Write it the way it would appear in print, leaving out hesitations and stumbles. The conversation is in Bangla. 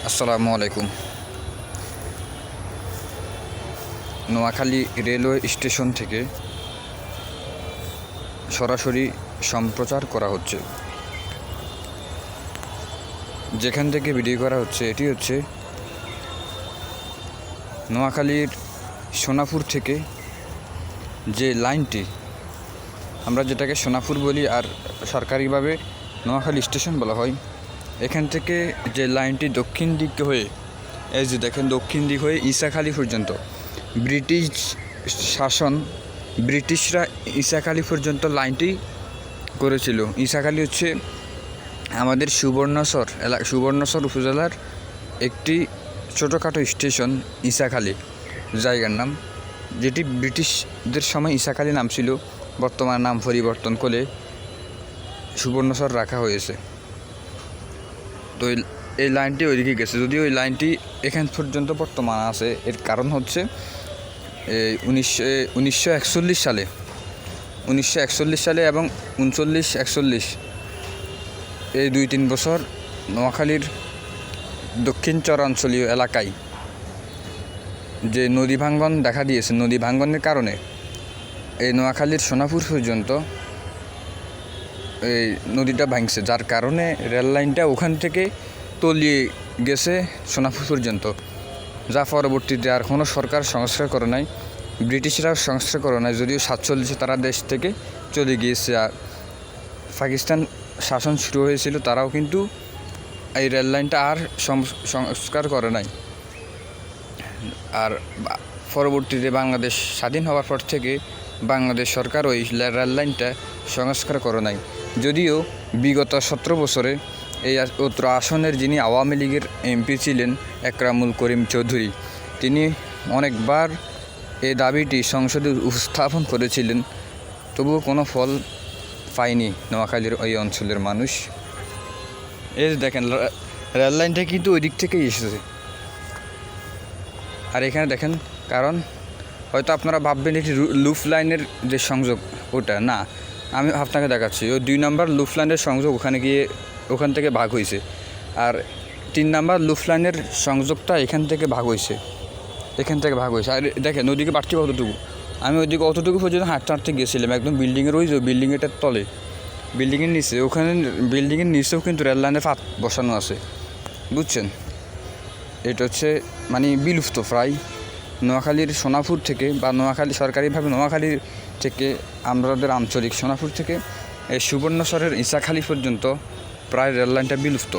আসসালামু আলাইকুম। নোয়াখালী রেলওয়ে স্টেশন থেকে সরাসরি সম্প্রচার করা হচ্ছে। যেখান থেকে ভিডিও করা হচ্ছে এটি হচ্ছে নোয়াখালীর সোনাপুর থেকে যে লাইনটি, আমরা যেটাকে সোনাপুর বলি আর সরকারিভাবে নোয়াখালী স্টেশন বলা হয়, এখান থেকে যে লাইনটি দক্ষিণ দিক হয়ে, এই যে দেখেন দক্ষিণ দিক হয়ে ঈসাখালী পর্যন্ত ব্রিটিশরা ঈসাখালী পর্যন্ত লাইনটি করেছিল। ঈসাখালী হচ্ছে আমাদের সুবর্ণচর উপজেলার একটি ছোটোখাটো স্টেশন, ঈসাখালী জায়গার নাম, যেটি ব্রিটিশদের সময় ঈসাখালী নাম ছিল, বর্তমান নাম পরিবর্তন করে সুবর্ণচর রাখা হয়েছে। তো এই লাইনটি ওইদিকে গেছে, যদিও ওই লাইনটি এখান পর্যন্ত বর্তমান আছে। এর কারণ হচ্ছে এই 1941 সালে এবং 1939-41 এই 2-3 বছর নোয়াখালীর দক্ষিণ চরাঞ্চলীয় এলাকায় যে নদী ভাঙ্গন দেখা দিয়েছে, নদী ভাঙ্গনের কারণে এই নোয়াখালীর সোনাপুর পর্যন্ত এই নদীটা ভাঙছে, যার কারণে রেল লাইনটা ওখান থেকে তলিয়ে গেছে সোনাপুর পর্যন্ত, যা পরবর্তীতে আর কোনো সরকার সংস্কার করে নাই, ব্রিটিশরাও সংস্কার করে নাই। যদিও 47 তারা দেশ থেকে চলে গিয়েছে, আর পাকিস্তান শাসন শুরু হয়েছিল, তারাও কিন্তু এই রেল লাইনটা আর সংস্কার করে নাই। আর পরবর্তীতে বাংলাদেশ স্বাধীন হওয়ার পর থেকে বাংলাদেশ সরকার ওই রেল লাইনটা সংস্কার করে নাই। যদিও বিগত 17 বছরে এই উত্তর আসনের যিনি আওয়ামী লীগের এমপি ছিলেন একরামুল করিম চৌধুরী, তিনি অনেকবার এই দাবিটি সংসদে উপস্থাপন করেছিলেন, তবুও কোনো ফল পায়নি নোয়াখালীর ওই অঞ্চলের মানুষ। এই দেখেন রেল লাইনটা কিন্তু ওই দিক থেকেই এসেছে। আর এখানে দেখেন, কারণ হয়তো আপনারা ভাববেন এটি লুফ লাইনের যে সংযোগ, ওটা না, আমি আপনাকে দেখাচ্ছি। ওই 2 নম্বর লুফ লাইনের সংযোগ ওখান থেকে ভাগ হয়েছে, আর 3 নম্বর লুফ লাইনের সংযোগটা এখান থেকে ভাগ হয়েছে। আর দেখেন ওইদিকে বাড়তি কতটুকু, আমি ওইদিকে অতটুকু পর্যন্ত হাঁটতে গেছিলাম, একদম বিল্ডিংয়ের ওই যে বিল্ডিংয়ের তলে, বিল্ডিংয়ের নিচে, ওখানে বিল্ডিংয়ের নিচেও কিন্তু রেল লাইনের ফাঁক বসানো আছে, বুঝছেন। এটা হচ্ছে মানে বিলুপ্ত প্রায় নোয়াখালীর সোনাপুর থেকে, বা নোয়াখালী সরকারিভাবে নোয়াখালী থেকে, আমাদের আঞ্চলিক সোনাপুর থেকে এই সুবর্ণচরের ঈসাখালী পর্যন্ত প্রায় রেল লাইনটা বিলুপ্ত।